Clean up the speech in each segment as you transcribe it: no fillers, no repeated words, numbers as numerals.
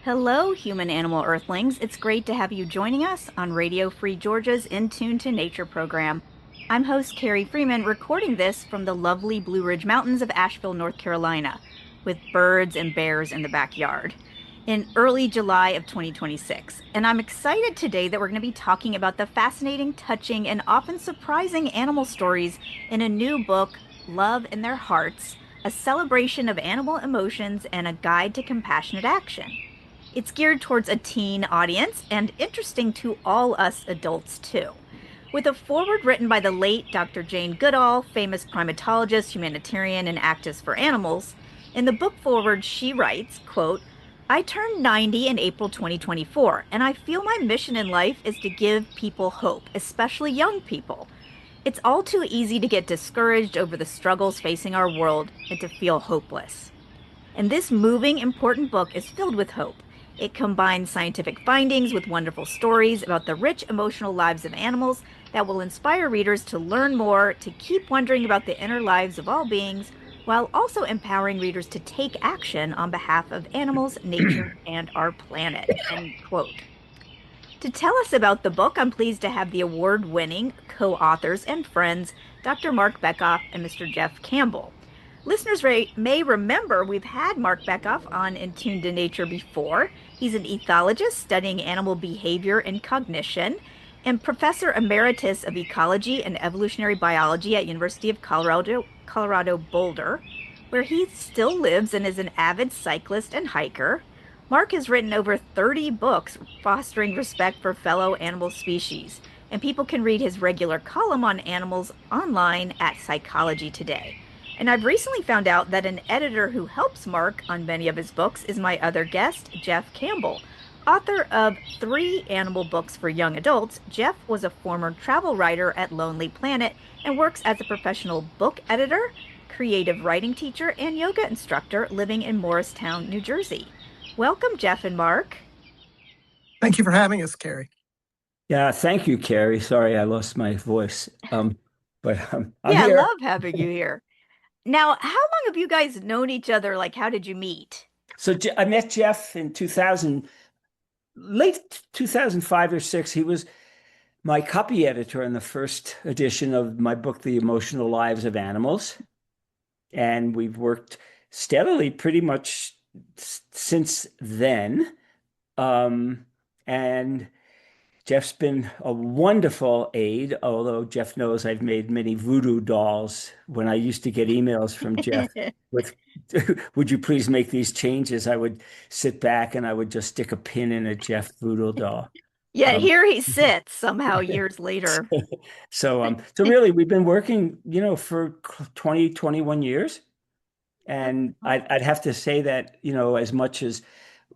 Hello, human animal earthlings. It's great to have you joining us on Radio Free Georgia's In Tune to Nature program. I'm host Carrie Freeman, recording this from the lovely Blue Ridge Mountains of Asheville, North Carolina, with birds and bears in the backyard in early July of 2026. And I'm excited today that we're going to be talking about the fascinating, touching, and often surprising animal stories in a new book, Love in Their Hearts, a celebration of animal emotions and a guide to compassionate action. It's geared towards a teen audience and interesting to all us adults, too. With a foreword written by the late Dr. Jane Goodall, famous primatologist, humanitarian, and activist for animals, in the book foreword she writes, quote, I turned 90 in April 2024, and I feel my mission in life is to give people hope, especially young people. It's all too easy to get discouraged over the struggles facing our world and to feel hopeless. And this moving, important book is filled with hope. It combines scientific findings with wonderful stories about the rich emotional lives of animals that will inspire readers to learn more, to keep wondering about the inner lives of all beings, while also empowering readers to take action on behalf of animals, nature, and our planet. End quote. To tell us about the book, I'm pleased to have the award-winning co-authors and friends, Dr. Marc Bekoff and Mr. Jeff Campbell. Listeners may remember we've had Marc Bekoff on In Tune to Nature before. He's an ethologist studying animal behavior and cognition and professor emeritus of ecology and evolutionary biology at University of Colorado Boulder, where he still lives and is an avid cyclist and hiker. Marc has written over 30 books fostering respect for fellow animal species, and people can read his regular column on animals online at Psychology Today. And I've recently found out that an editor who helps Marc on many of his books is my other guest, Jeff Campbell. Author of 3 animal books for young adults, Jeff was a former travel writer at Lonely Planet and works as a professional book editor, creative writing teacher, and yoga instructor living in Morristown, New Jersey. Welcome, Jeff and Marc. Thank you for having us, Carrie. Yeah, thank you, Carrie. Sorry, I lost my voice. I'm I here. love having you here. Now, how long have you guys known each other? Like, how did you meet? So I met Jeff in 2000, late 2005 or 6. He was my copy editor in the first edition of my book, The Emotional Lives of Animals. And we've worked steadily pretty much since then. And Jeff's been a wonderful aide, although Jeff knows I've made many voodoo dolls when I used to get emails from Jeff with, would you please make these changes? I would sit back and I would just stick a pin in a Jeff voodoo doll. Yet Um, here he sits somehow years later. so really we've been working, for 20, 21 years. And I'd have to say that, as much as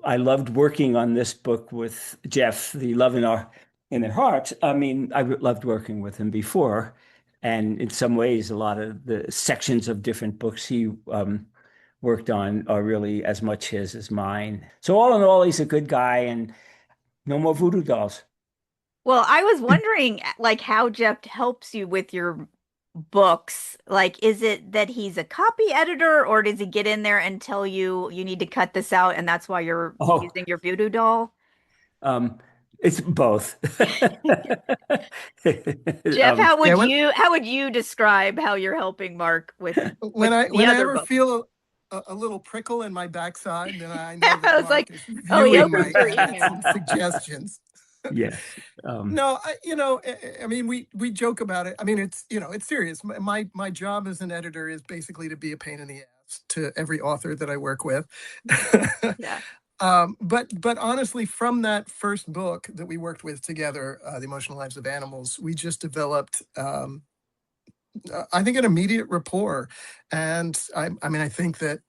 I loved working on this book with Jeff, The Love in Their Hearts. I mean, I loved working with him before. And in some ways, a lot of the sections of different books he worked on are really as much his as mine. So all in all, he's a good guy and no more voodoo dolls. Well, I was wondering, like, how Jeff helps you with your books. Like, is it that he's a copy editor, or does he get in there and tell you you need to cut this out, and that's why you're Oh, using your voodoo doll? um, it's both. Jeff, Um, Yeah, how would you describe how you're helping Marc with when I the when I other ever book? feel a little prickle in my backside, then I know I that was like, Mark is oh, he viewing opens my your ads email. and suggestions. yes. No, I mean, we joke about it. I mean, it's serious. My job as an editor is basically to be a pain in the ass to every author that I work with. Yeah. But honestly, from that first book that we worked with together, The Emotional Lives of Animals, we just developed, I think, an immediate rapport. And I mean, I think that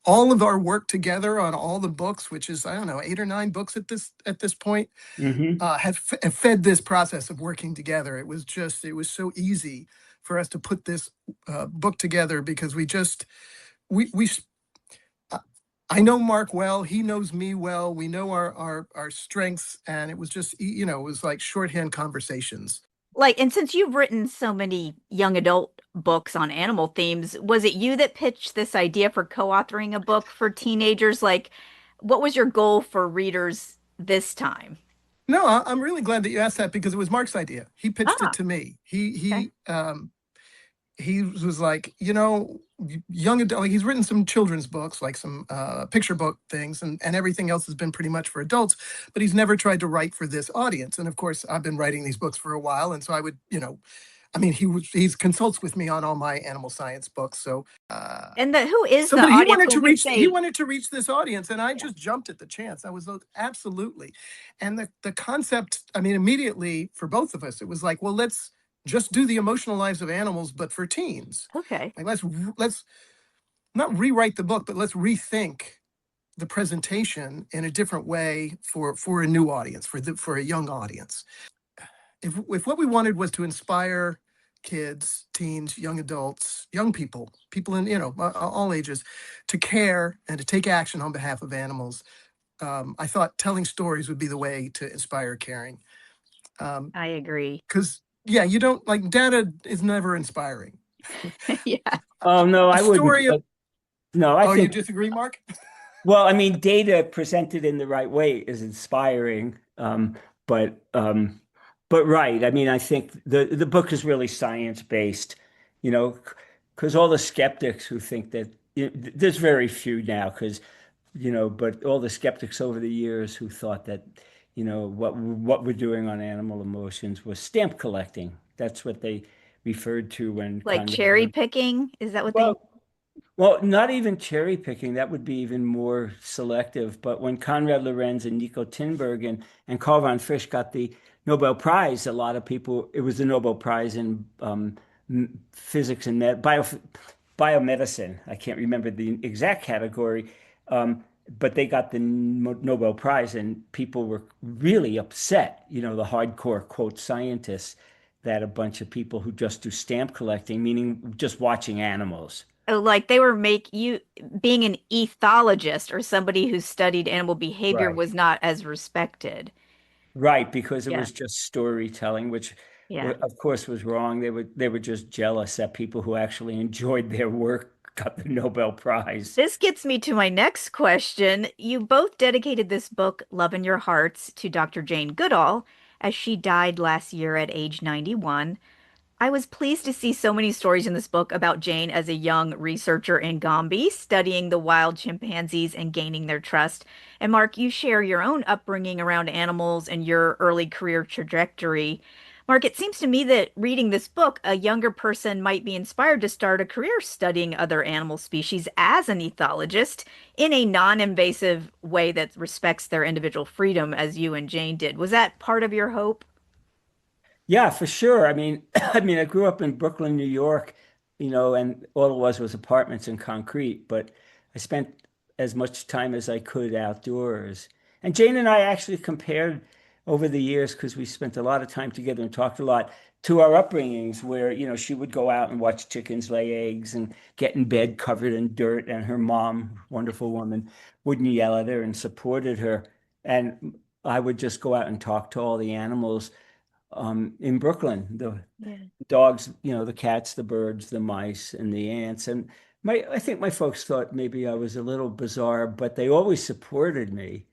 all of our work together on all the books, which is, I don't know, 8 or 9 books at this point, hmm have fed this process of working together. It was so easy for us to put this book together because we I know Mark well. He knows me well. We know our strengths, and it was just, it was like shorthand conversations. Like, and since you've written so many young adult books on animal themes, was it you that pitched this idea for co-authoring a book for teenagers? Like, what was your goal for readers this time? No, I'm really glad that you asked that because it was Mark's idea. He pitched it Ah, to me. okay. He was like, young adult. Like, he's written some children's books, like some picture book things, and everything else has been pretty much for adults. But he's never tried to write for this audience. And of course, I've been writing these books for a while, and so I would, I mean, he consults with me on all my animal science books. So, And who is so, the but audience when we he say, wanted to reach this audience, and I yeah, just jumped at the chance. I was like, absolutely, and the concept. I mean, immediately for both of us, it was like, well, let's just do the emotional lives of animals, but for teens. okay. Like, let's not rewrite the book, but let's rethink the presentation in a different way for a new audience, for a young audience. If what we wanted was to inspire kids, teens, young adults, young people in all ages, to care and to take action on behalf of animals, I thought telling stories would be the way to inspire caring. I agree. Because yeah, you don't like data is never inspiring. Yeah. Oh no, A I wouldn't. story of No, I oh, you think, disagree, Mark? well, I mean, data presented in the right way is inspiring. But right. I mean, I think the book is really science based, you know, because all the skeptics who think that there's very few now, because but all the skeptics over the years who thought that, what we're doing on animal emotions was stamp collecting. That's what they referred to when Like Conrad. cherry picking, is that what they? Well, well, not even cherry picking. That would be even more selective. But when Konrad Lorenz and Nico Tinbergen and Carl von Frisch got the Nobel Prize, a lot of people, it was the Nobel Prize in physics and biomedicine. I can't remember the exact category, but they got the Nobel Prize, and people were really upset, the hardcore quote scientists, that a bunch of people who just do stamp collecting, meaning just watching animals. Oh, like they were make you being an ethologist or somebody who studied animal behavior Right. was not as respected. Right, because it Yeah. was just storytelling, which Yeah. of course was wrong. They were just jealous that people who actually enjoyed their work got the Nobel Prize. This gets me to my next question. You both dedicated this book, Love in Your Hearts, to Dr. Jane Goodall, as she died last year at age 91. I was pleased to see so many stories in this book about Jane as a young researcher in Gombe, studying the wild chimpanzees and gaining their trust. And Mark, you share your own upbringing around animals and your early career trajectory. Mark, it seems to me that reading this book, a younger person might be inspired to start a career studying other animal species as an ethologist in a non-invasive way that respects their individual freedom, as you and Jane did. Was that part of your hope? Yeah, for sure. I mean, I grew up in Brooklyn, New York, and all it was apartments and concrete, but I spent as much time as I could outdoors. And Jane and I actually compared over the years, because we spent a lot of time together and talked a lot, to our upbringings where, she would go out and watch chickens lay eggs and get in bed covered in dirt, and her mom, wonderful woman, wouldn't yell at her and supported her. And I would just go out and talk to all the animals in Brooklyn, the Yeah. dogs, the cats, the birds, the mice, and the ants. And I think my folks thought maybe I was a little bizarre, but they always supported me.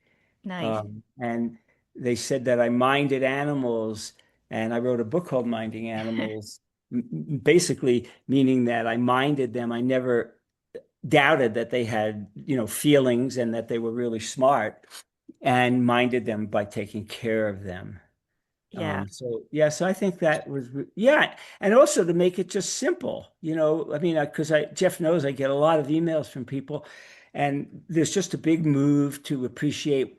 Nice. And they said that I minded animals, and I wrote a book called Minding Animals, basically meaning that I minded them. I never doubted that they had, feelings and that they were really smart, and minded them by taking care of them. Yeah. So yeah, so I think that was yeah, and also to make it just simple, I mean, because Jeff knows I get a lot of emails from people, and there's just a big move to appreciate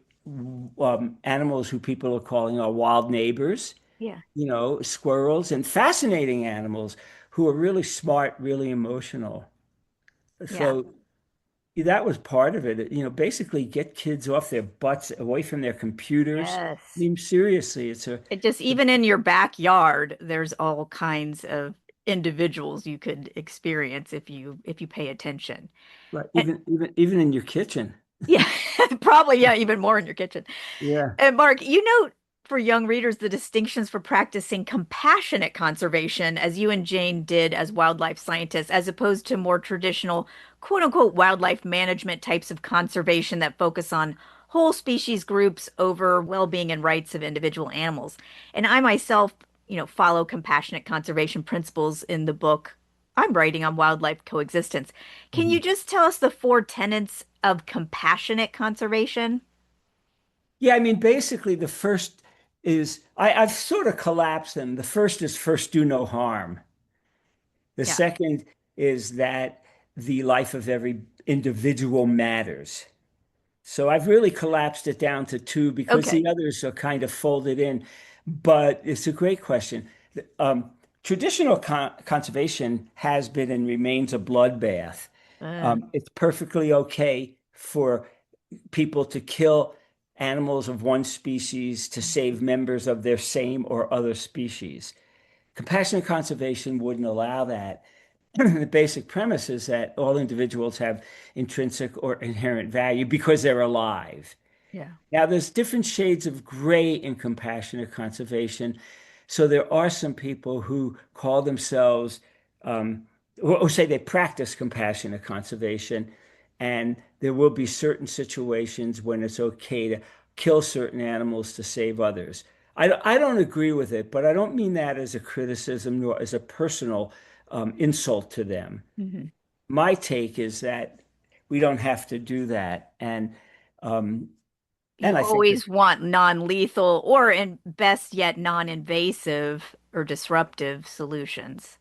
animals who people are calling our wild neighbors, Yeah. squirrels, and fascinating animals who are really smart, really emotional. Yeah. So that was part of it, basically get kids off their butts, away from their computers. I Yes. mean, seriously, It just even in your backyard, there's all kinds of individuals you could experience if you pay attention. right, And, even in your kitchen. yeah, probably yeah, even more in your kitchen. Yeah. And Mark, for young readers the distinctions for practicing compassionate conservation, as you and Jane did as wildlife scientists, as opposed to more traditional quote unquote wildlife management types of conservation that focus on whole species groups over well-being and rights of individual animals. And I myself, follow compassionate conservation principles in the book I'm writing on wildlife coexistence. Can you Mhm. just tell us the four tenets of compassionate conservation? Yeah, I mean, basically, the first is I've sort of collapsed them. The first is first do no harm. The Yeah. second is that the life of every individual matters. So I've really collapsed it down to two because Okay. the others are kind of folded in. But it's a great question. Um, Traditional conservation has been and remains a bloodbath. Uh, It's perfectly okay for people to kill animals of one species to save members of their same or other species. Compassionate conservation wouldn't allow that. The basic premise is that all individuals have intrinsic or inherent value because they're alive. yeah. Now, there's different shades of gray in compassionate conservation. So there are some people who call themselves, or say they practice compassionate conservation, and there will be certain situations when it's okay to kill certain animals to save others. I don't agree with it, but I don't mean that as a criticism nor as a personal insult to them. Mhm. My take is that we don't have to do that, um, You and I think that always want non-lethal or in best yet non-invasive or disruptive solutions.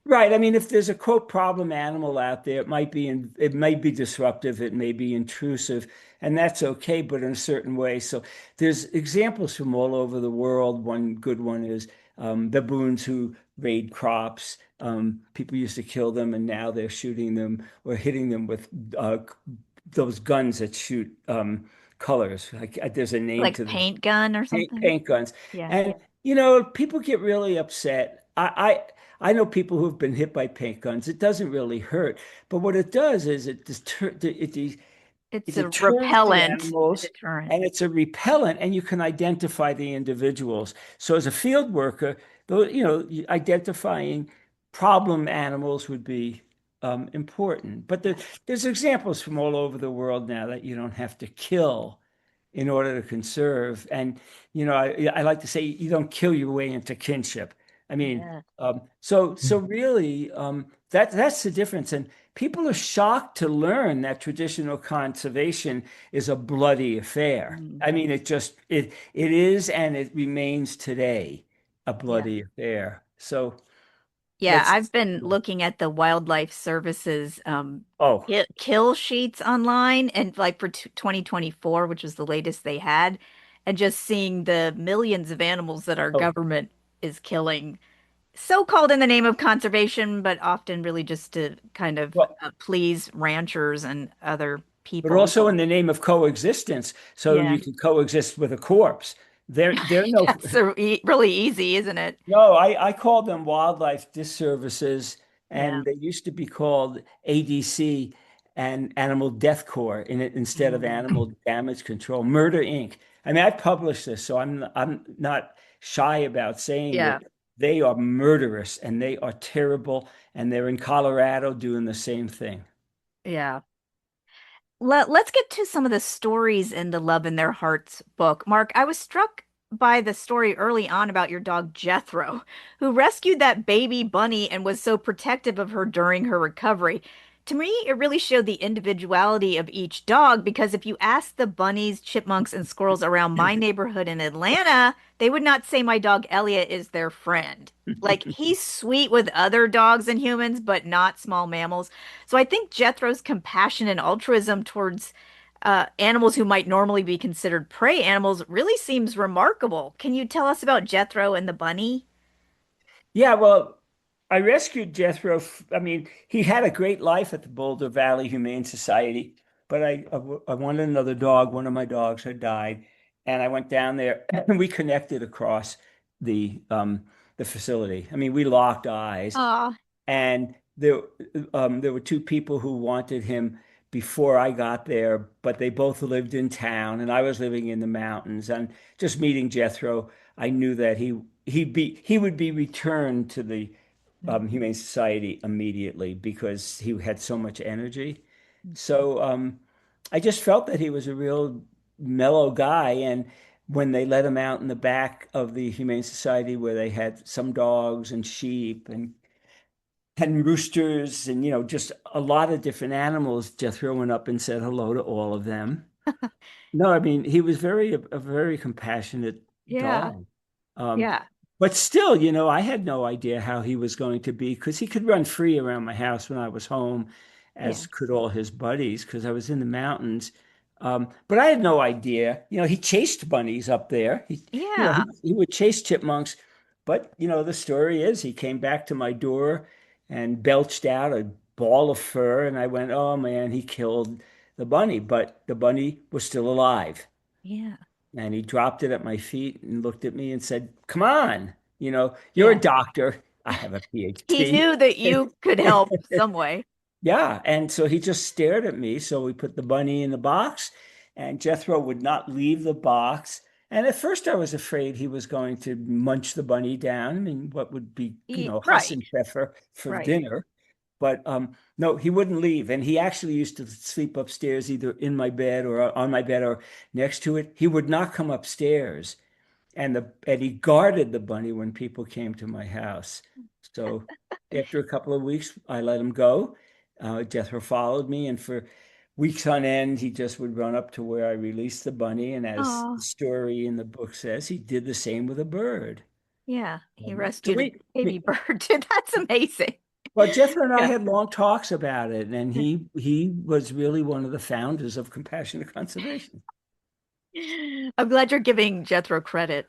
right. I mean, if there's a quote problem animal out there, it might be disruptive, it may be intrusive, and that's okay, but in a certain way. So there's examples from all over the world. One good one is baboons who raid crops. People used to kill them, and now they're shooting them or hitting them with those guns that shoot colors. Like, there's a name Like to them. paint gun or something? Paint guns. Yeah. And people get really upset. I know people who've been hit by paint guns. It doesn't really hurt, but what it does is it It's a deters the repellent, a animals, deterrent. and it's a repellent, and you can identify the individuals. So as a field worker, though, identifying problem animals would be important. But there's examples from all over the world now that you don't have to kill in order to conserve. And, I like to say you don't kill your way into kinship. I mean, Yeah. so really, that's the difference. And people are shocked to learn that traditional conservation is a bloody affair. Mm. I mean, it is, and it remains today a Yeah. bloody affair. So Yeah, let's, I've been looking at the Wildlife Services oh, kill sheets online and like for 2024, which was the latest they had, and just seeing the millions of animals that our oh, government is killing, so-called in the name of conservation, but often really just to kind of well, please ranchers and other but people. also in the name of coexistence, so Yeah. you can coexist with a corpse. They're no That's really easy, isn't it? No, I call them wildlife disservices, Yeah. and they used to be called ADC and Animal Death Corps in it instead of Mm. Animal Damage Control, Murder Inc. I mean, I published this, so I'm not shy about saying Yeah. that they are murderous and they are terrible, and they're in Colorado doing the same thing. Yeah. Let's get to some of the stories in the Love in Their Hearts book. Mark, I was struck by the story early on about your dog Jethro, who rescued that baby bunny and was so protective of her during her recovery. To me, it really showed the individuality of each dog because if you ask the bunnies, chipmunks, and squirrels around my neighborhood in Atlanta, they would not say my dog Elliot is their friend. Like, he's sweet with other dogs and humans, but not small mammals. So I think Jethro's compassion and altruism towards animals who might normally be considered prey animals really seems remarkable. Can you tell us about Jethro and the bunny? Yeah, well, I rescued Jethro. I mean, he had a great life at the Boulder Valley Humane Society, but I wanted another dog. One of my dogs had died, and I went down there and we connected across the facility. I mean, we locked eyes, Ah, and there were two people who wanted him before I got there, but they both lived in town and I was living in the mountains. And just meeting Jethro, I knew that he would be returned to the Humane Society immediately because he had so much energy. So I just felt that he was a real mellow guy. And when they let him out in the back of the Humane Society, where they had some dogs and sheep and roosters and just a lot of different animals, Jethro went up and said hello to all of them. No, I mean, he was a very compassionate Yeah. dog. Um, Yeah. but still, I had no idea how he was going to be because he could run free around my house when I was home, Yeah. as could all his buddies, because I was in the mountains. But I had no idea. He chased bunnies up there. Yeah. He would chase chipmunks. But, the story is he came back to my door and belched out a ball of fur. And I went, oh man, he killed the bunny. But the bunny was still alive. Yeah. And he dropped it at my feet and looked at me and said, come on, you're a Yeah. doctor. I have a He PhD. knew that you could help some way. Yeah. And so he just stared at me. So we put the bunny in the box, and Jethro would not leave the box. And at first I was afraid he was going to munch the bunny down. I mean, what would be, Right. Hassenpfeffer for Right. dinner. But no, he wouldn't leave. And he actually used to sleep upstairs, either in my bed or on my bed or next to it. He would not come upstairs. And he guarded the bunny when people came to my house. So after a couple of weeks, I let him go. Jethro followed me, and for weeks on end, he just would run up to where I released the bunny. And as the Oh, story in the book says, he did the same with a bird. yeah. He So rescued a baby bird. That's amazing. well, Jethro and I Yeah. had long talks about it, and he was really one of the founders of compassionate conservation. I'm glad you're giving Jethro credit.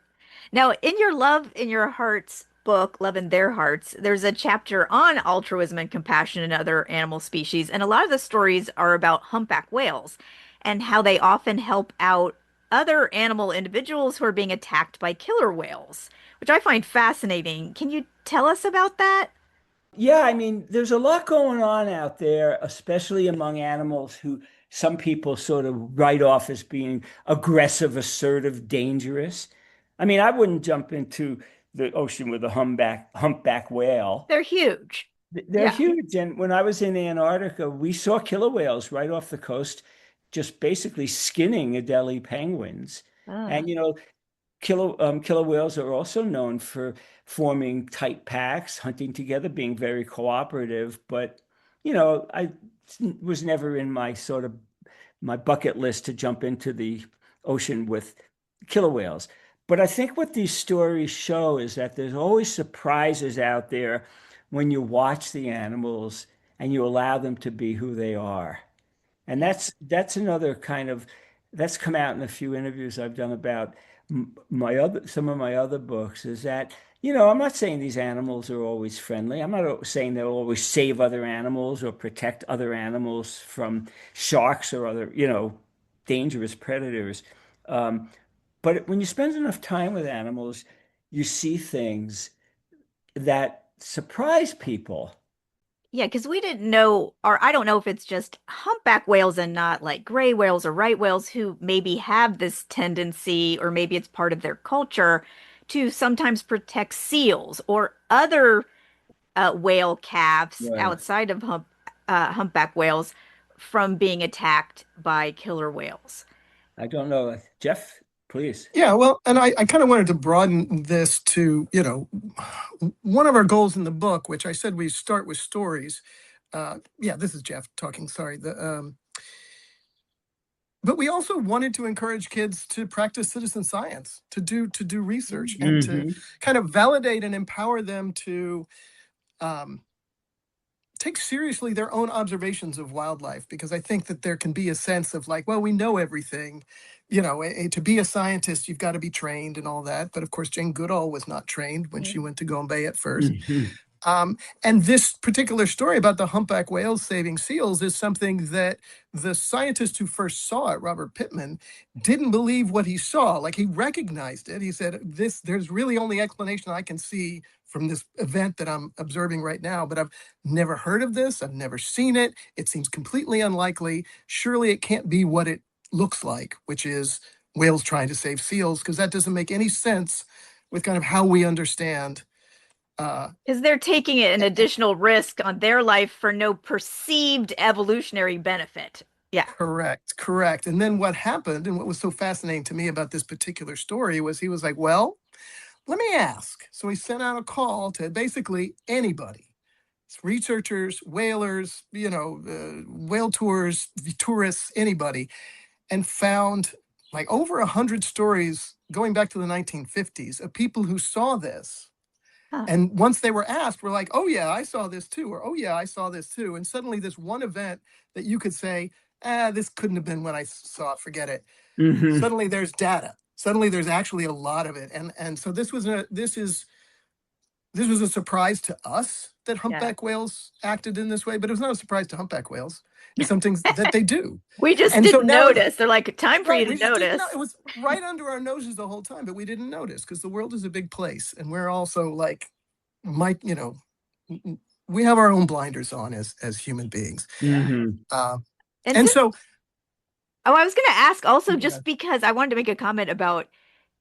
Now, in your Love in Your Hearts book, Love in Their Hearts, there's a chapter on altruism and compassion in other animal species. And a lot of the stories are about humpback whales and how they often help out other animal individuals who are being attacked by killer whales, which I find fascinating. Can you tell us about that? Yeah, I mean, there's a lot going on out there, especially among animals who some people sort of write off as being aggressive, assertive, dangerous. I mean, I wouldn't jump into the ocean with a humpback whale. They're huge. They're Yeah. huge. And when I was in Antarctica, we saw killer whales right off the coast, just basically skinning Adelie penguins. Ah, And, killer whales are also known for forming tight packs, hunting together, being very cooperative. But, I was never in my sort of my bucket list to jump into the ocean with killer whales. But I think what these stories show is that there's always surprises out there when you watch the animals and you allow them to be who they are. And yeah. that's another kind of that's come out in a few interviews I've done about my other some of my other books is that I'm not saying these animals are always friendly. I'm not saying they'll always save other animals or protect other animals from sharks or other dangerous predators. Um, but when you spend enough time with animals, you see things that surprise people. Yeah, because we didn't know, or I don't know if it's just humpback whales and not like gray whales or right whales who maybe have this tendency, or maybe it's part of their culture to sometimes protect seals or other whale calves Right. outside of humpback whales from being attacked by killer whales. I don't know. Jeff, please. Yeah, well, and I kind of wanted to broaden this to, one of our goals in the book, which I said we start with stories. Yeah, this is Jeff talking. Sorry. But we also wanted to encourage kids to practice citizen science, to do research, and to Hmm. kind of validate and empower them to um, take seriously their own observations of wildlife, because I think that there can be a sense of like, well, we know everything. To be a scientist, you've got to be trained and all that. But of course, Jane Goodall was not trained when Yeah. she went to Gombe at first. Hmm. And this particular story about the humpback whales saving seals is something that the scientist who first saw it, Robert Pittman, didn't believe what he saw. Like, he recognized it. He said, there's really only explanation I can see from this event that I'm observing right now, but I've never heard of this. I've never seen it. It seems completely unlikely. Surely it can't be what it looks like, which is whales trying to save seals, because that doesn't make any sense with kind of how we understand. Because they're taking an additional risk on their life for no perceived evolutionary benefit. Yeah. Correct. And then what happened, and what was so fascinating to me about this particular story, was he was like, well, let me ask. So he sent out a call to basically anybody, researchers, whalers, whale tours, tourists, anybody, and found like over 100 stories going back to the 1950s of people who saw this. Huh. And once they were asked, we're like, oh yeah, I saw this too, or oh yeah, I saw this too. And suddenly this one event that you could say, this couldn't have been when I saw it, forget it. Mhm. Suddenly there's data. Suddenly there's actually a lot of it. And so this was a surprise to us that humpback whales acted in this way, but it was not a surprise to humpback whales. It's something that they do. We just And so didn't now notice. They're like, time for you to we just didn't notice. know. It was right under our noses the whole time, but we didn't notice because the world is a big place, and we're also like, we have our own blinders on as human beings. Mhm. And so, oh, I was going to ask also, Yeah. just because I wanted to make a comment about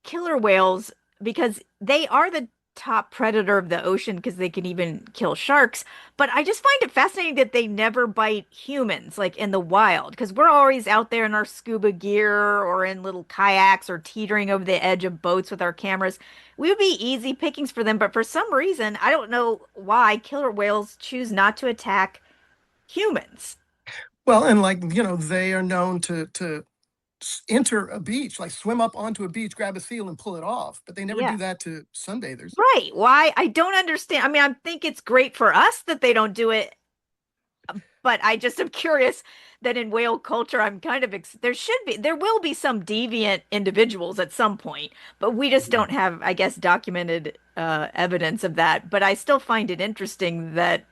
killer whales, because they are the top predator of the ocean because they can even kill sharks. But I just find it fascinating that they never bite humans, like in the wild, because we're always out there in our scuba gear or in little kayaks or teetering over the edge of boats with our cameras. We would be easy pickings for them, but for some reason, I don't know why killer whales choose not to attack humans. well, and they are known to enter a beach, like swim up onto a beach, grab a seal and pull it off, but they never Yeah. do that to sunbathers. Right. Why? I don't understand. I mean, I think it's great for us that they don't do it, but I just am curious that in whale culture, I'm kind of there will be some deviant individuals at some point, but we just don't have, I guess, documented evidence of that. But I still find it interesting that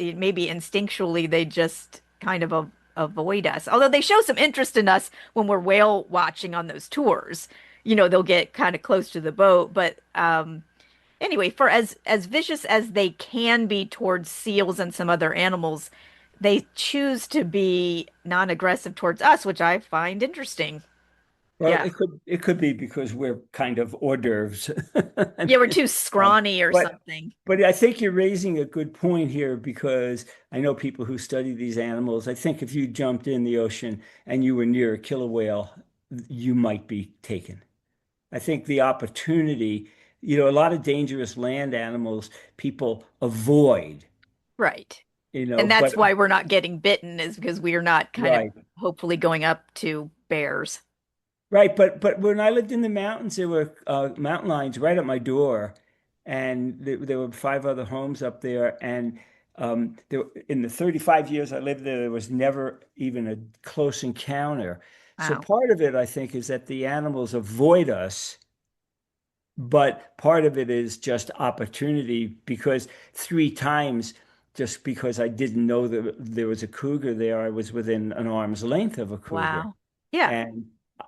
maybe instinctually they just kind of avoid us. Although they show some interest in us when we're whale watching on those tours. They'll get kind of close to the boat, but anyway, for as vicious as they can be towards seals and some other animals, they choose to be non-aggressive towards us, which I find interesting. Well, Yeah. it could be because we're kind of hors d'oeuvres. Yeah, we're too scrawny or but something. but I think you're raising a good point here because I know people who study these animals. I think if you jumped in the ocean and you were near a killer whale, you might be taken. I think the opportunity, a lot of dangerous land animals people avoid, Right. And that's but why we're not getting bitten, is because we are not kind of right. hopefully going up to bears. Right, but when I lived in the mountains, there were mountain lions right at my door, and there were five other homes up there. And in the 35 years I lived there, there was never even a close encounter. So Wow. part of it, I think, is that the animals avoid us, but part of it is just opportunity because three times, just because I didn't know that there was a cougar there, I was within an arm's length of a cougar. Wow. Yeah. And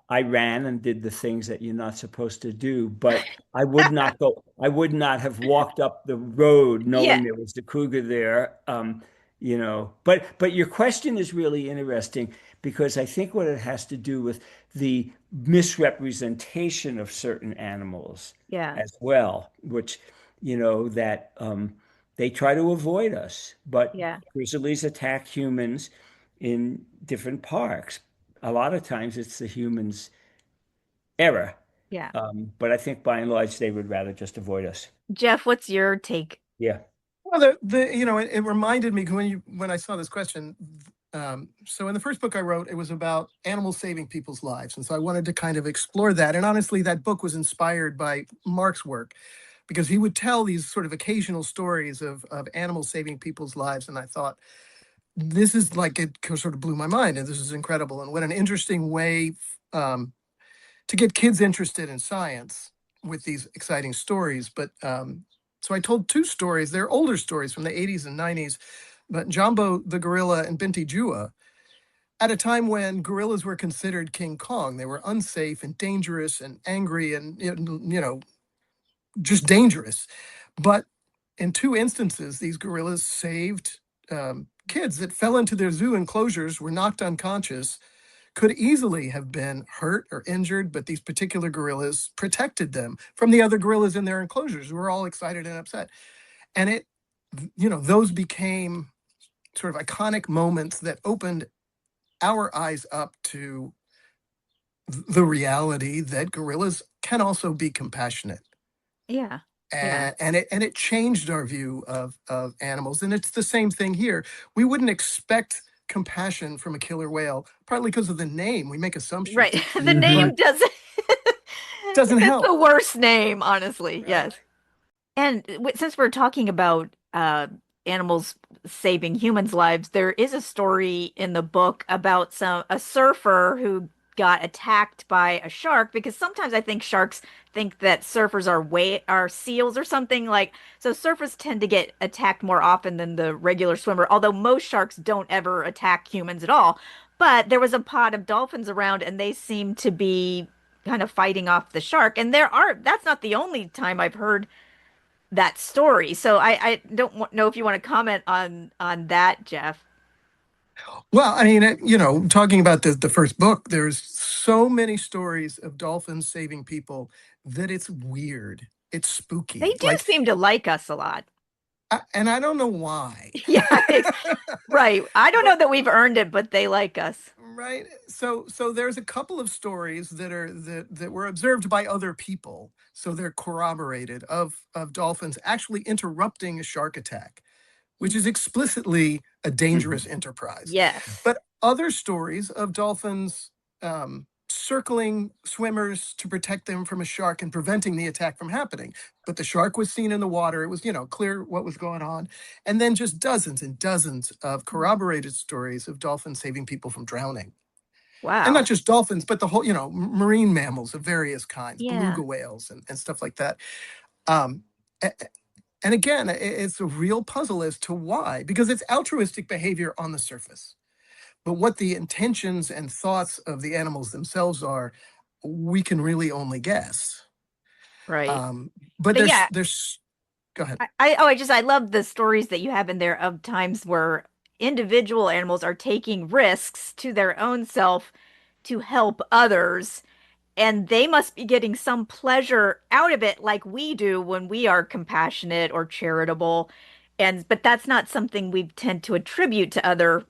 I ran and did the things that you're not supposed to do, but I would not have walked up the road Yeah. knowing there was the cougar there. But your question is really interesting because I think what it has to do with the misrepresentation of certain animals Yeah. as well, which, that they try to avoid us, but Yeah. grizzlies attack humans in different parks. A lot of times it's the humans' error. Yeah. But I think by and large, they would rather just avoid us. Jeff, what's your take? Yeah. Well, it reminded me when I saw this question. So in the first book I wrote, it was about animals saving people's lives, and so I wanted to kind of explore that. And honestly, that book was inspired by Marc's work because he would tell these sort of occasional stories of animals saving people's lives, and I thought this is like it sort of blew my mind, and this is incredible, and what an interesting way to get kids interested in science with these exciting stories. But so I told two stories. They're older stories from the 80s and 90s, but Jumbo the gorilla and Binti Jua, at a time when gorillas were considered King Kong. They were unsafe and dangerous and angry and just dangerous. But in two instances, these gorillas saved kids that fell into their zoo enclosures, were knocked unconscious, could easily have been hurt or injured, but these particular gorillas protected them from the other gorillas in their enclosures who were all excited and upset. And those became sort of iconic moments that opened our eyes up to the reality that gorillas can also be compassionate. Yeah. Yeah. And it changed our view of animals. And it's the same thing here. We wouldn't expect compassion from a killer whale, partly because of the name. We make assumptions. Right. The name Mhm. doesn't Doesn't it's the help. worst name, honestly. Right. Yes. And since we're talking about animals saving humans' lives, there is a story in the book about a surfer who got attacked by a shark because sometimes I think sharks think that surfers are seals or something like so surfers tend to get attacked more often than the regular swimmer, although most sharks don't ever attack humans at all. But there was a pod of dolphins around and they seem to be kind of fighting off the shark. And that's not the only time I've heard that story. So I don't know if you want to comment on that, Jeff. Well, I mean, talking about the first book, there's so many stories of dolphins saving people that it's weird. It's They spooky. do seem to like us a lot. And I don't know why. Yeah, right. I don't know But that we've earned it, but they like us. right. So there's a couple of stories that were observed by other people. So they're corroborated of dolphins actually interrupting a shark attack, which is explicitly a dangerous enterprise. Yes. But other stories of dolphins circling swimmers to protect them from a shark and preventing the attack from happening. But the shark was seen in the water. It was, clear what was going on. And then just dozens and dozens of corroborated stories of dolphins saving people from drowning. And not Wow. just dolphins, but the whole, marine mammals of various kinds, Yeah. beluga whales and stuff like that. Um, and again, it's a real puzzle as to why, because it's altruistic behavior on the surface. But what the intentions and thoughts of the animals themselves are, we can really only guess. Right. But But yeah, go ahead. I love the stories that you have in there of times where individual animals are taking risks to their own self to help others. And they must be getting some pleasure out of it like we do when we are compassionate or charitable. But that's not something we tend to attribute to other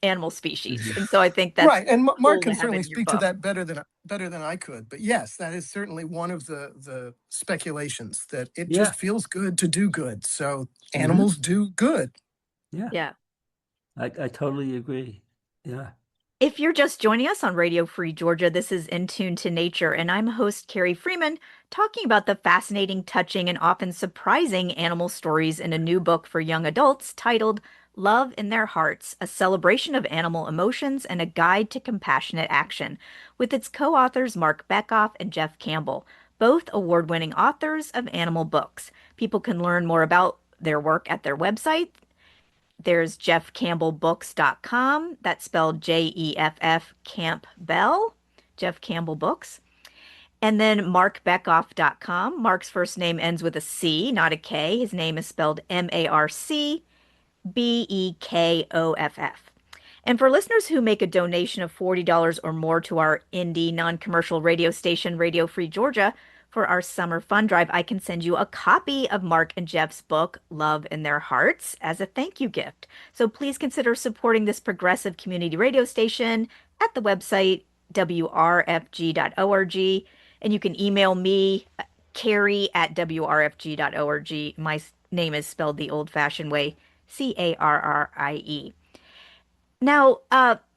animal species. Mhm. And so I think that's Right, and Mark cool to can have certainly in your speak to book. that better than I could. But yes, that is certainly one of the speculations, that it just Yeah. feels good to do good. So Hmm. animals do good. Yeah. Yeah. I totally agree. Yeah. If you're just joining us on Radio Free Georgia, this is In Tune to Nature, and I'm host Carrie Freeman, talking about the fascinating, touching, and often surprising animal stories in a new book for young adults titled Love in Their Hearts, a celebration of animal emotions and a guide to compassionate action, with its co-authors Marc Bekoff and Jeff Campbell, both award-winning authors of animal books. People can learn more about their work at their website. There's jeffcampbellbooks.com. That's spelled Jeff Campbell, Jeff Campbell Books. And then marcbekoff.com. Mark's first name ends with a C, not a K. His name is spelled Marcbekoff. And for listeners who make a donation of $40 or more to our indie non-commercial radio station, Radio Free Georgia, for our summer fun drive, I can send you a copy of Mark and Jeff's book, Love in Their Hearts, as a thank you gift. So please consider supporting this progressive community radio station at the website wrfg.org. And you can email me, Carrie at wrfg.org. My name is spelled the old-fashioned way, Carrie. Now,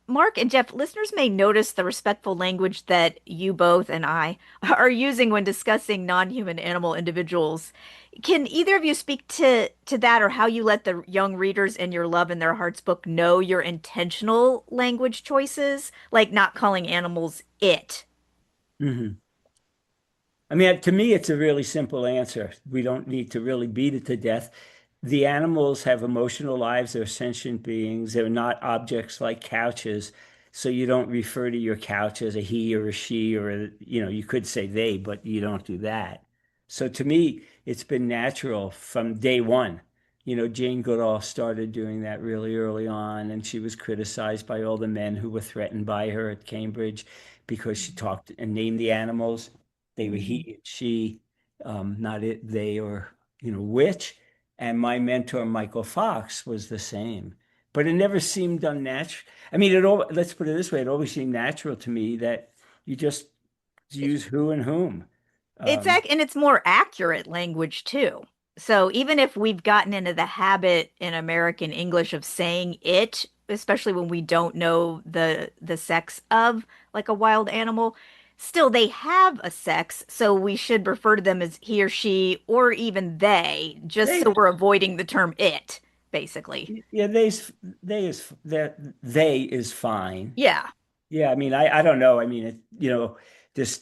Mark and Jeff, listeners may notice the respectful language that you both and I are using when discussing non-human animal individuals. Can either of you speak to that or how you let the young readers in your Love in Their Hearts book know your intentional language choices, like not calling animals it? Hmm. I mean, to me, it's a really simple answer. We don't need to really beat it to death. The animals have emotional lives. They're sentient beings. They're not objects like couches. So you don't refer to your couch as a he or a she or you could say they, but you don't do that. So to me, it's been natural from day one. Jane Goodall started doing that really early on, and she was criticized by all the men who were threatened by her at Cambridge because she talked and named the animals. They were Mhm. he, she, not it, they, or, which. And my mentor, Michael Fox, was the same. But it never seemed unnatural. I mean, let's put it this way, it always seemed natural to me that you just use who and whom. Um, And it's more accurate language too. So even if we've gotten into the habit in American English of saying it, especially when we don't know the sex of like a wild animal, still they have a sex, so we should refer to them as he or she or even they, just so they, we're avoiding the term it, basically. yeah, they is fine. Yeah, Yeah, I mean, I don't know. I mean, this,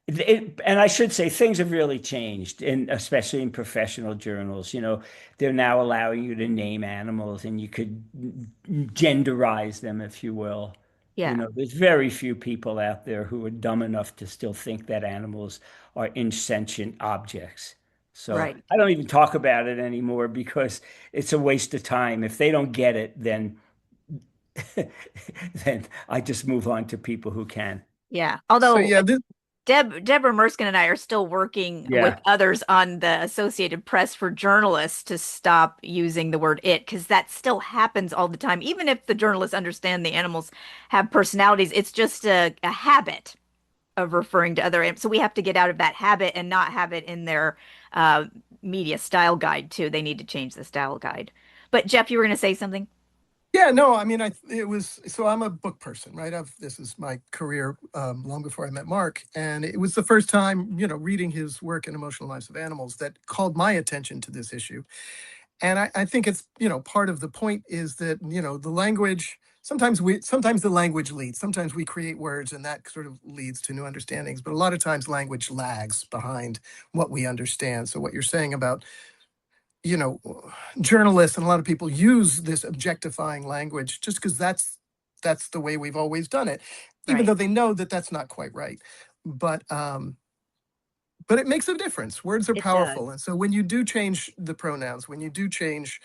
and I should say things have really changed, and especially in professional journals. They're now allowing you to name animals, and you could genderize them, if you will. yeah, There's very few people out there who are dumb enough to still think that animals are insentient objects. So right. I don't even talk about it anymore because it's a waste of time. If they don't get it, then then I just move on to people who can. Yeah. So Although yeah, this, Deborah Merskin and I are still working with Yeah. others on the Associated Press for journalists to stop using the word it, because that still happens all the time. Even if the journalists understand the animals have personalities, it's just a habit of referring to other animals. So we have to get out of that habit and not have it in their uh, media style guide too. They need to change the style guide. But Jeff, you were going to say something? yeah, no, I mean, it was so I'm a book person, right? This is my career long before I met Mark, and it was the first time, reading his work in Emotional Lives of Animals that called my attention to this issue. And I think it's, part of the point is that, the language, sometimes the language leads, sometimes we create words and that sort of leads to new understandings, but a lot of times language lags behind what we understand. So what you're saying about, you know, journalists and a lot of people use this objectifying language just because that's the way we've always done it, even Right. though they know that that's not quite right. But but it makes a difference. Words are It does. powerful, and so when you do change the pronouns, when you do change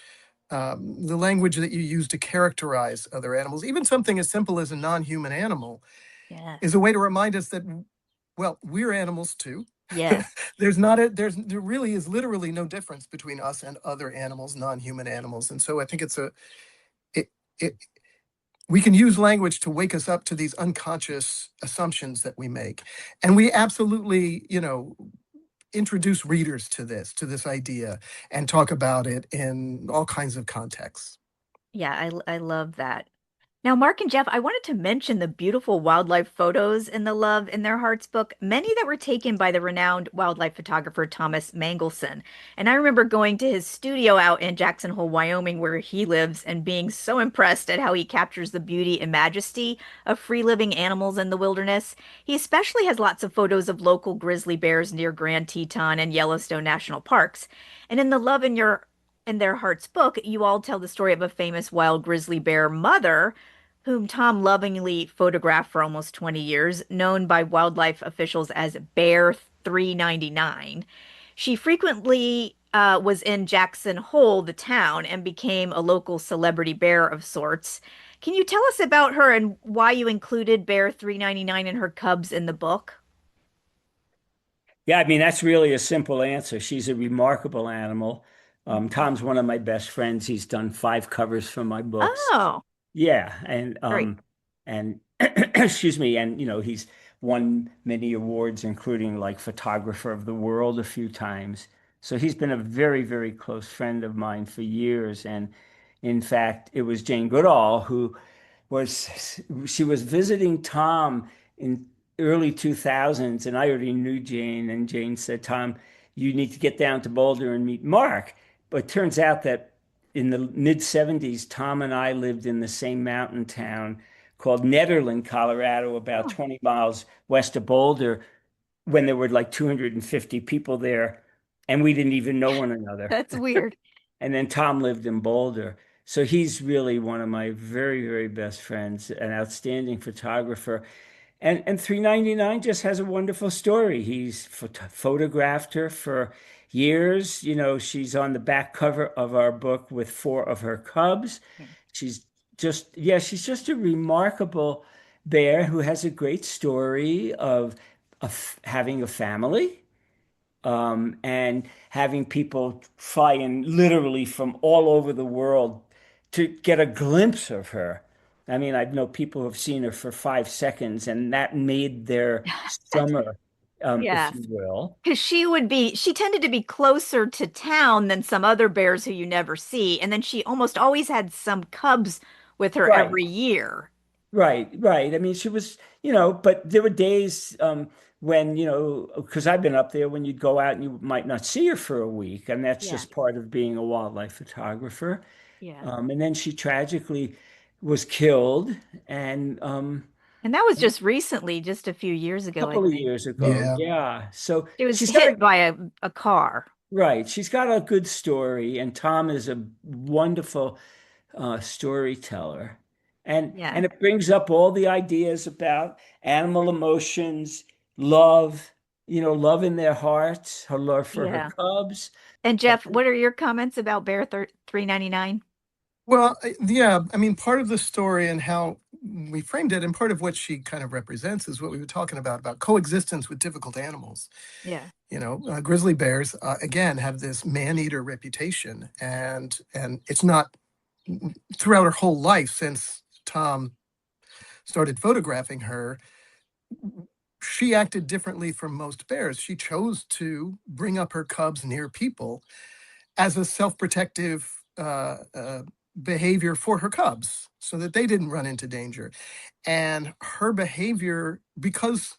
the language that you use to characterize other animals, even something as simple as a non-human animal, is Yes. a way to remind us that, well, we're animals too. Yes. There really is literally no difference between us and other animals, non-human animals. And so I think it, it we can use language to wake us up to these unconscious assumptions that we make. And we absolutely, introduce readers to this idea and talk about it in all kinds of contexts. Yeah, I love that. Now, Mark and Jeff, I wanted to mention the beautiful wildlife photos in the Love in Their Hearts book, many that were taken by the renowned wildlife photographer Thomas Mangelson. And I remember going to his studio out in Jackson Hole, Wyoming, where he lives, and being so impressed at how he captures the beauty and majesty of free-living animals in the wilderness. He especially has lots of photos of local grizzly bears near Grand Teton and Yellowstone National Parks. And in the Love in Their Hearts book, you all tell the story of a famous wild grizzly bear mother whom Tom lovingly photographed for almost 20 years, known by wildlife officials as Bear 399. She frequently was in Jackson Hole, the town, and became a local celebrity bear of sorts. Can you tell us about her and why you included Bear 399 and her cubs in the book? Yeah, I mean, that's really a simple answer. She's a remarkable animal. Tom's one of my best friends. He's done 5 covers for my books. Oh, Yeah, and great. excuse me, and he's won many awards, including like Photographer of the World a few times. So he's been a very, very close friend of mine for years. And in fact, it was Jane Goodall who she was visiting Tom in early 2000s, and I already knew Jane, and Jane said, Tom, you need to get down to Boulder and meet Mark. But it turns out that in the mid 70s, Tom and I lived in the same mountain town called Nederland, Colorado, about Oh, 20 miles west of Boulder, when there were like 250 people there, and we didn't even know one another. that's weird. And then Tom lived in Boulder. So he's really one of my very, very best friends, an outstanding photographer. And 399 just has a wonderful story. He's photographed her for years. You know, she's on the back cover of our book with four of her cubs. She's she's just a remarkable bear who has a great story of having a family, and having people fly in literally from all over the world to get a glimpse of her. I mean, I know people who have seen her for 5 seconds, and that made their summer, if Yes. you will. Because she tended to be closer to town than some other bears who you never see. And then she almost always had some cubs with her Right. every year. Right, right. I mean, she was, but there were days when, because I've been up there when you'd go out and you might not see her for a week, and that's Yeah. just part of being a wildlife photographer. Yeah. And then she tragically was killed, and And that was just recently, just a few years a ago, I couple of think. years ago. Yeah. Yeah. So She was she's got hit by a car. right. She's got a good story, and Tom is a wonderful storyteller, Yeah. and it brings up all the ideas about animal emotions, love, love in their hearts, her love for her Yeah. cubs. And Jeff, what are your comments about Bear 399? Well, yeah, I mean, part of the story and how we framed it, and part of what she kind of represents is what we were talking about coexistence with difficult animals. Yeah. Grizzly bears, again, have this man-eater reputation, and it's not throughout her whole life since Tom started photographing her. She acted differently from most bears. She chose to bring up her cubs near people as a self-protective behavior for her cubs so that they didn't run into danger. And her behavior, because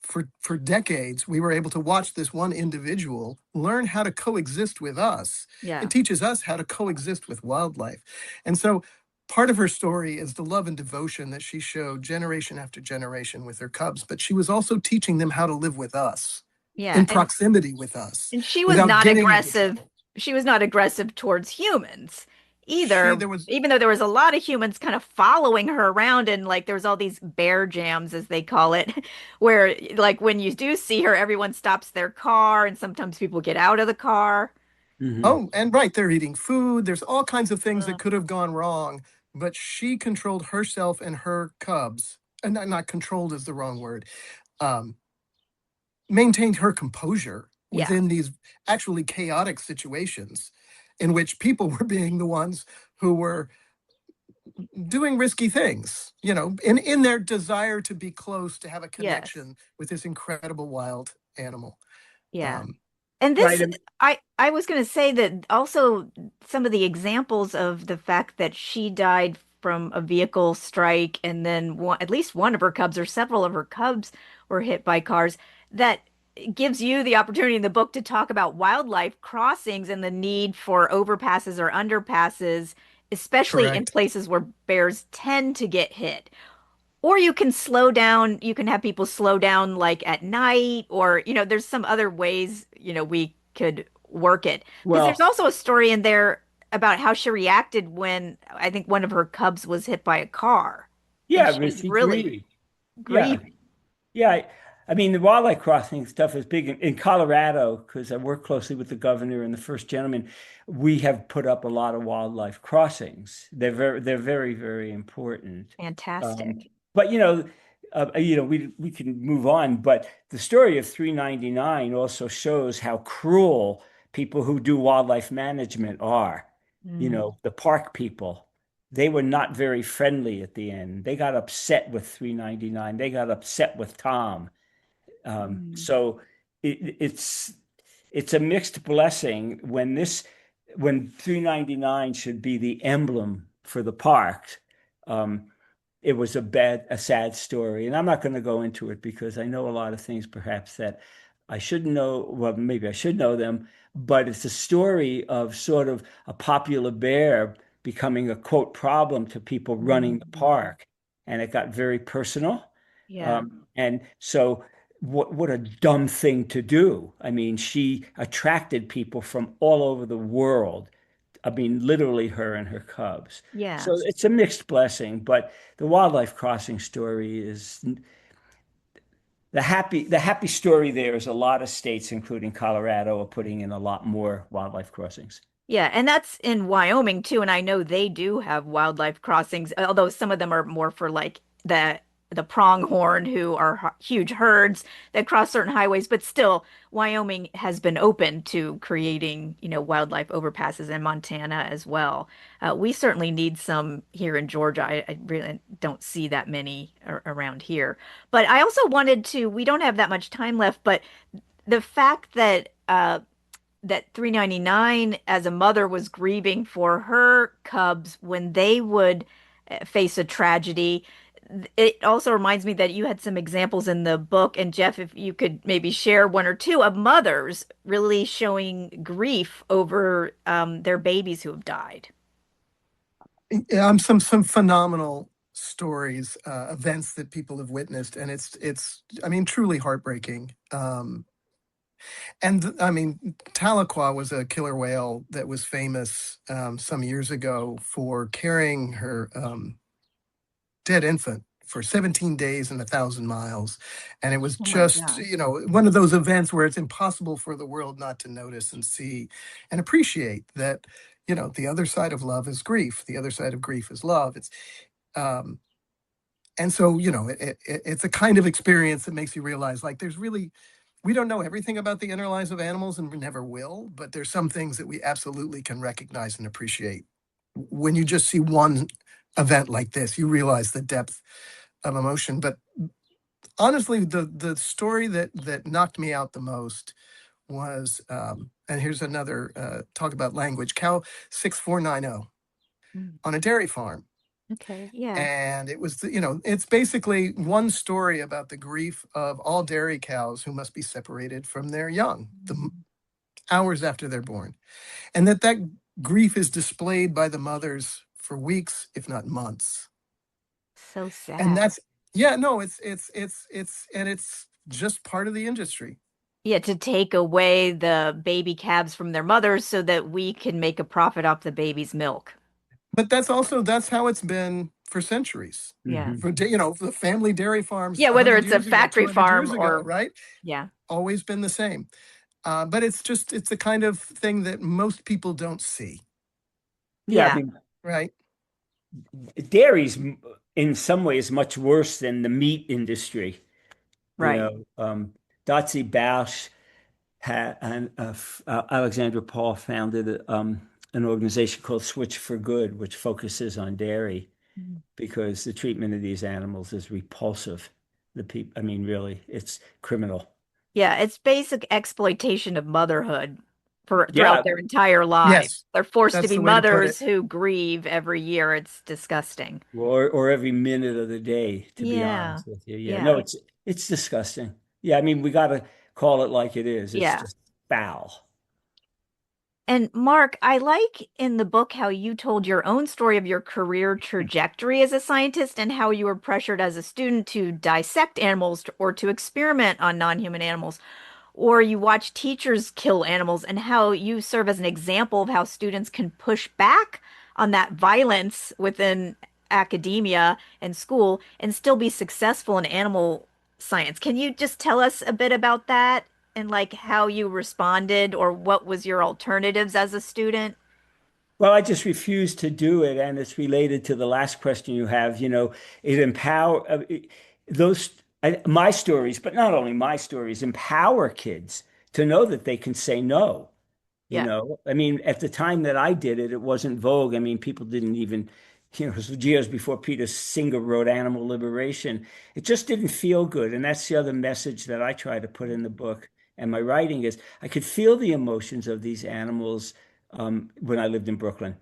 for decades we were able to watch this one individual learn how to coexist with us. Yeah. It teaches us how to coexist with wildlife. And so part of her story is the love and devotion that she showed generation after generation with her cubs, but she was also teaching them how to live with us, Yeah. in proximity with us, And she was without not getting into aggressive. trouble. She was not aggressive towards humans She either, there was even though there was a lot of humans kind of following her around and like there was all these bear jams as they call it, where like when you do see her, everyone stops their car and sometimes people get out of the car. Mhm. Oh, and right, they're eating food. There's all kinds of things that Uh, could have gone wrong, but she controlled herself and her cubs. And not controlled is the wrong word. Um, Maintained her composure yeah. within these actually chaotic situations in which people were being the ones who were doing risky things, in their desire to be close, to have a Yes. connection with this incredible wild animal. Yeah. Um, And Right. this, I was going to say that also some of the examples of the fact that she died from a vehicle strike, and then at least one of her cubs or several of her cubs were hit by cars, that gives you the opportunity in the book to talk about wildlife crossings and the need for overpasses or underpasses, especially in Correct. places where bears tend to get hit. Or you can slow down, you can have people slow down like at night, or, there's some other ways, we could work it. Because there's Well, also a story in there about how she reacted when I think one of her cubs was hit by a car. And yeah, she was Richie really Greeley. Yeah. grieving. Yeah, I mean, the wildlife crossing stuff is big in Colorado because I work closely with the governor and the first gentleman. We have put up a lot of wildlife crossings. They're very, very important. Fantastic. But we can move on. But the story of 399 also shows how cruel people who do wildlife management are. Mm, The park people. They were not very friendly at the end. They got upset with 399. They got upset with Tom. mm, So it's a mixed blessing when 399 should be the emblem for the park. Um, it was a sad story, and I'm not going to go into it because I know a lot of things perhaps that I shouldn't know. Well, maybe I should know them, but it's a story of sort of a popular bear becoming a quote problem to people running the mm. park, and it got very personal. Yeah. And so, what a dumb thing to do. I mean, she attracted people from all over the world I mean, literally her and her cubs. Yeah. So it's a mixed blessing, but the wildlife crossing story is the happy story there is a lot of states, including Colorado, are putting in a lot more wildlife crossings. Yeah, and that's in Wyoming too, and I know they do have wildlife crossings, although some of them are more for like the pronghorn who are huge herds that cross certain highways, but still Wyoming has been open to creating, wildlife overpasses in Montana as well. We certainly need some here in Georgia. I really don't see that many around here. But I also wanted to, we don't have that much time left, but the fact that 399 as a mother was grieving for her cubs when they would face a tragedy. It also reminds me that you had some examples in the book, and Jeff, if you could maybe share one or two of mothers really showing grief over their babies who have died. Some phenomenal stories, events that people have witnessed, and it's I mean truly heartbreaking. And I mean, Tahlequah was a killer whale that was famous some years ago for carrying her dead infant for 17 days and 1,000 miles. And it was Oh my just, gosh. one of those events where it's impossible for the world not to notice and see and appreciate that, the other side of love is grief. The other side of grief is love. Um, and so, it's a kind of experience that makes you realize like we don't know everything about the inner lives of animals and we never will, but there's some things that we absolutely can recognize and appreciate. When you just see one event like this, you realize the depth of emotion. But honestly, the story that knocked me out the most was, and here's another talk about language, cow 6490 Mm. on a dairy farm. Okay, yeah. And it was, it's basically one story about the grief of all dairy cows who must be separated from their young, the hours after they're born. And that grief is displayed by the mothers for weeks, if not months. So And sad. that's, yeah, no, and it's just part of the industry. Yeah, to take away the baby calves from their mothers so that we can make a profit off the baby's milk. But that's how it's been for centuries. Yeah. Hmm. For, the family dairy farms Yeah, whether 100 it's a years ago, factory 200 farm years ago, or, right? yeah. Always been the same. But it's the kind of thing that most people don't see, Yeah, I Yeah, mean, right? dairy's in some ways much worse than the meat industry. You right. know, Dotsie Bausch and Alexandra Paul founded an organization called Switch for Good, which focuses on dairy Mhm. because the treatment of these animals is repulsive. The people, I mean, really, it's criminal. Yeah, it's basic exploitation of motherhood for throughout Yeah, their entire lives. Yes, They're forced to that's be the way to put it. mothers who grieve every year. It's disgusting. or every minute of the day, to be Yeah. honest with you. Yeah, no, Yeah. it's disgusting. Yeah, I mean, we got to call it like it is. It's Yeah. just foul. And Mark, I like in the book how you told your own story of your career trajectory as a scientist and how you were pressured as a student to dissect animals or to experiment on non-human animals, or you watch teachers kill animals and how you serve as an example of how students can push back on that violence within academia and school and still be successful in animal science. Can you just tell us a bit about that and like how you responded or what was your alternatives as a student? Well, I just refuse to do it, and it's related to the last question you have. It empower those my stories, but not only my stories, empower kids to know that they can say no. Yeah. I mean, at the time that I did it, it wasn't vogue. I mean, people didn't even, it was years before Peter Singer wrote Animal Liberation. It just didn't feel good. And that's the other message that I try to put in the book and my writing is I could feel the emotions of these animals when I lived in Brooklyn.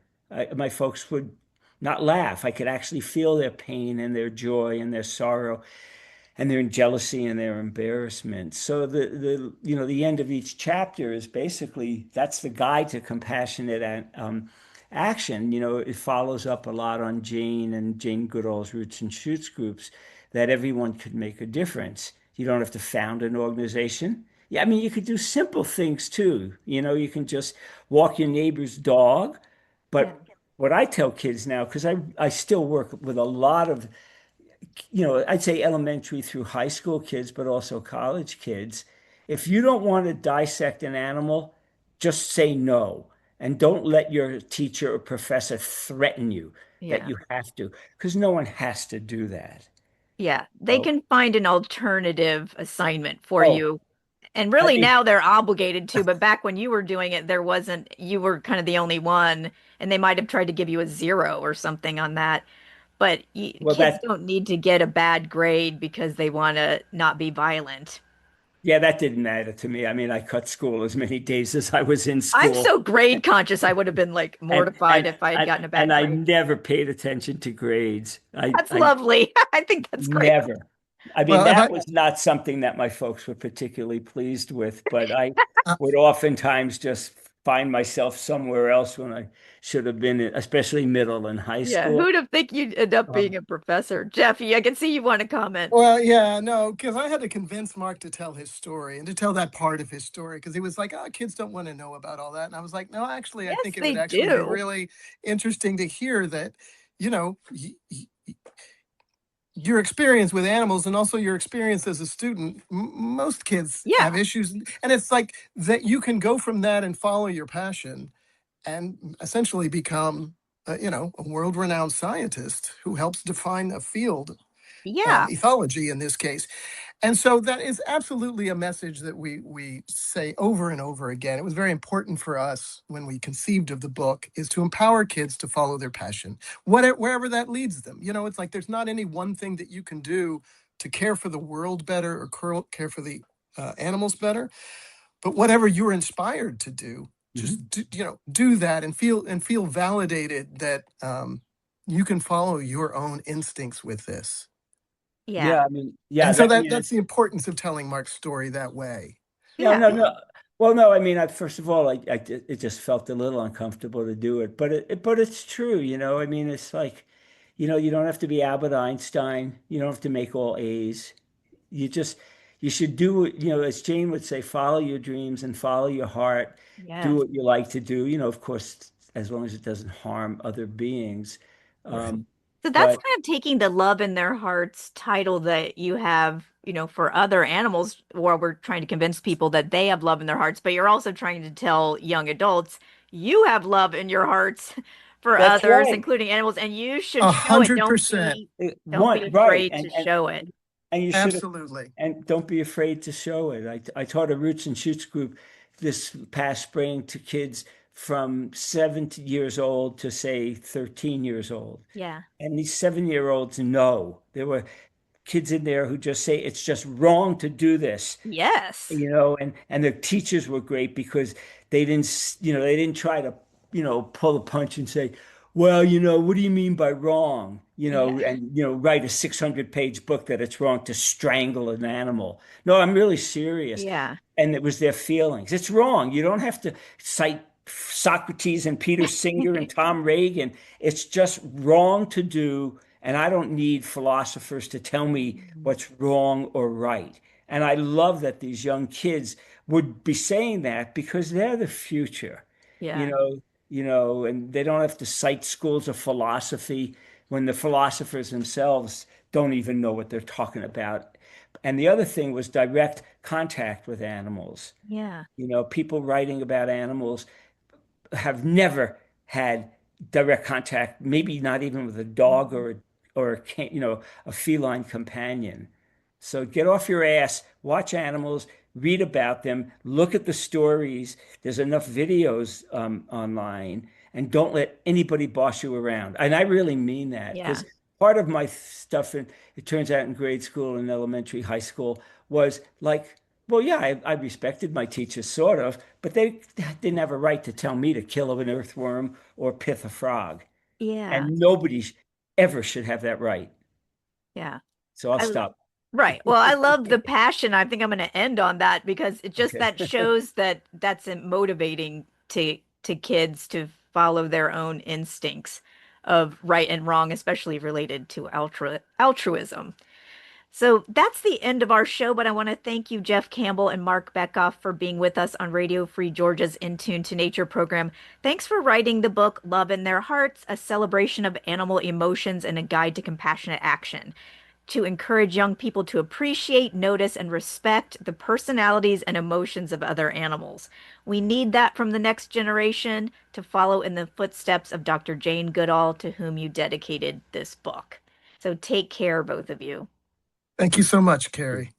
My folks would not laugh. I could actually feel their pain and their joy and their sorrow and their jealousy and their embarrassment. So the end of each chapter is basically that's the guide to compassionate action. It follows up a lot on Jane Goodall's Roots and Shoots groups that everyone could make a difference. You don't have to found an organization. Yeah, I mean, you could do simple things too. You can just walk your neighbor's dog, Yeah. But what I tell kids now, because I still work with a lot of, I'd say elementary through high school kids, but also college kids. If you don't want to dissect an animal, just say no. And don't let your teacher or professor threaten you that Yeah. you have to, because no one has to do that. Yeah. They So, can find an alternative assignment for oh, you. And I really mean, now they're obligated to, but back when you were doing it, there wasn't, you were kind of the only one, and they might have tried to give you a 0 or something on that. But well, kids don't need to get a bad grade because they want to not be violent. yeah, that didn't matter to me. I mean, I cut school as many days as I was in I'm school. so grade conscious, I would have been like And mortified and if I had gotten a and bad I grade. never paid attention to grades. That's I lovely. I think that's great. never. I mean, Well, if that I, was not something that my folks were particularly pleased with, but I uh, would oftentimes just find myself somewhere else when I should have been, especially middle and high Yeah, school. who'd have think you'd end up being Um, a professor? Jeffy, I can see you want to comment. well, yeah, no, because I had to convince Mark to tell his story and to tell that part of his story because he was like, "Oh, kids don't want to know about all that," and I was like, "No, actually, I Yes, think it would they actually be do. really interesting to hear that, you know, your experience with animals and also your experience as a student. Most kids have Yeah, issues, and it's like that you can go from that and follow your passion and essentially become." A world-renowned scientist who helps define a field, yeah, ethology in this case. And so that is absolutely a message that we say over and over again. It was very important for us when we conceived of the book is to empower kids to follow their passion, wherever that leads them. It's like there's not any one thing that you can do to care for the world better or care for the animals better, but whatever you're inspired to do, mhm. just do that and feel validated that you can follow your own instincts with this. yeah, Yeah, I mean, yeah, And so that, I mean, that's the importance of telling Mark's story that way. no, yeah, no, no. Well, no, I mean, first of all, it just felt a little uncomfortable to do it, but but it's true, I mean, it's like, you don't have to be Albert Einstein. You don't have to make all A's. You just, you should do, as Jane would say, follow your dreams and follow your heart. Do yes. what you like to do, of course, as long as it doesn't harm other beings. Right. Um, So that's but kind of taking the love in their hearts title that you have, for other animals, or we're trying to convince people that they have love in their hearts, but you're also trying to tell young adults you have love in your hearts for that's others, right. including animals, and you should A show it. hundred percent. Don't be One, right. afraid to show it. And you should have, Absolutely. and don't be afraid to show it. I taught a roots and shoots group this past spring to kids from 7 years old to say 13 years old. Yeah. And these 7-year-olds know. There were kids in there who just say it's just wrong to do this, Yes. and the teachers were great because they didn't try to, pull a punch and say, well, what do you mean by wrong? Yeah. And write a 600-page book that it's wrong to strangle an animal. No, I'm really serious. Yeah. And it was their feelings. It's wrong. You don't have to cite Socrates and Peter Singer and Tom Reagan. It's just wrong to do. And I don't need philosophers to tell me what's wrong or right. And I love that these young kids would be saying that because they're the future, you Yeah. know, and they don't have to cite schools of philosophy when the philosophers themselves don't even know what they're talking about. And the other thing was direct contact with animals. Yeah. People writing about animals have never had direct contact, maybe not even with a dog Mhm. or a feline companion. So get off your ass, watch animals, read about them, look at the stories. There's enough videos online, and don't let anybody boss you around. And I really mean that Yeah. because part of my stuff, it turns out in grade school and elementary, high school, was like, well, yeah, I respected my teachers sort of, but they didn't have a right to tell me to kill an earthworm or pith a frog. Yeah. And nobody ever should have that right. Yeah. So I'll I stop. Right. Well, I love the passion. I think I'm going to end on that because it just Okay. that shows that that's motivating to kids to follow their own instincts of right and wrong, especially related to altruism. So that's the end of our show, but I want to thank you, Jeff Campbell and Marc Bekoff, for being with us on Radio Free Georgia's In Tune to Nature program. Thanks for writing the book, Love in Their Hearts, a celebration of animal emotions and a guide to compassionate action, to encourage young people to appreciate, notice, and respect the personalities and emotions of other animals. We need that from the next generation to follow in the footsteps of Dr. Jane Goodall, to whom you dedicated this book. So take care, both of you. Thank you so much, Carrie.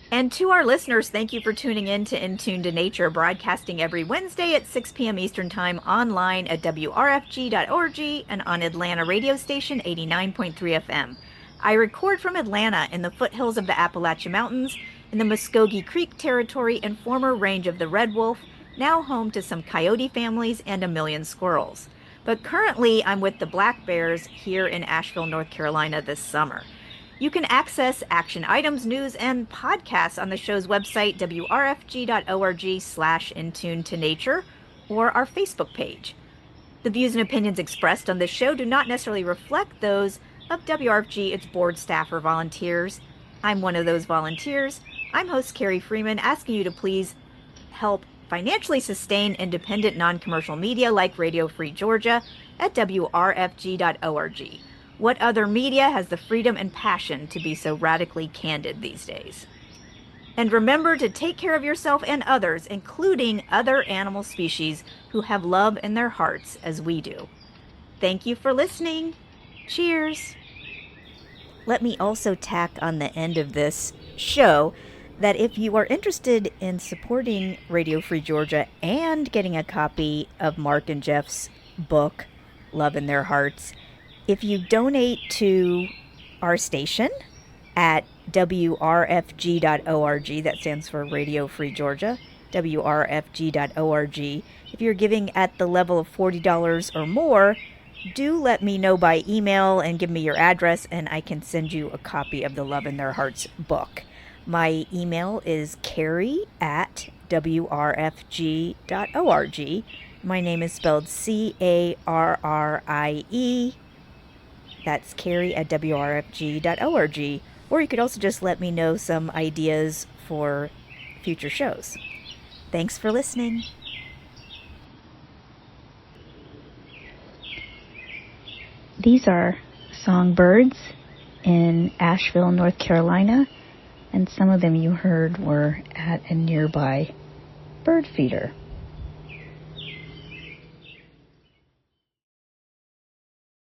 And to our listeners, thank you for tuning in to In Tune to Nature, broadcasting every Wednesday at 6 p.m. Eastern Time online at wrfg.org and on Atlanta radio station 89.3 FM. I record from Atlanta in the foothills of the Appalachian Mountains, in the Muskogee Creek territory and former range of the red wolf, now home to some coyote families and 1 million squirrels. But currently, I'm with the black bears here in Asheville, North Carolina this summer. You can access action items, news, and podcasts on the show's website, wrfg.org/intune-to-nature, or our Facebook page. The views and opinions expressed on this show do not necessarily reflect those of WRFG, its board, staff, or volunteers. I'm one of those volunteers. I'm host Carrie Freeman, asking you to please help financially sustain independent, non-commercial media like Radio Free Georgia at wrfg.org. What other media has the freedom and passion to be so radically candid these days? And remember to take care of yourself and others, including other animal species who have love in their hearts as we do. Thank you for listening. Cheers. Let me also tack on the end of this show that if you are interested in supporting Radio Free Georgia and getting a copy of Marc and Jeff's book, Love in Their Hearts, if you donate to our station at wrfg.org, that stands for Radio Free Georgia, wrfg.org, if you're giving at the level of $40 or more, do let me know by email and give me your address, and I can send you a copy of the Love in Their Hearts book. My email is carrie@wrfg.org. My name is spelled Carrie. That's carrie@wrfg.org. Or you could also just let me know some ideas for future shows. Thanks for listening. These are songbirds in Asheville, North Carolina, and some of them you heard were at a nearby bird feeder.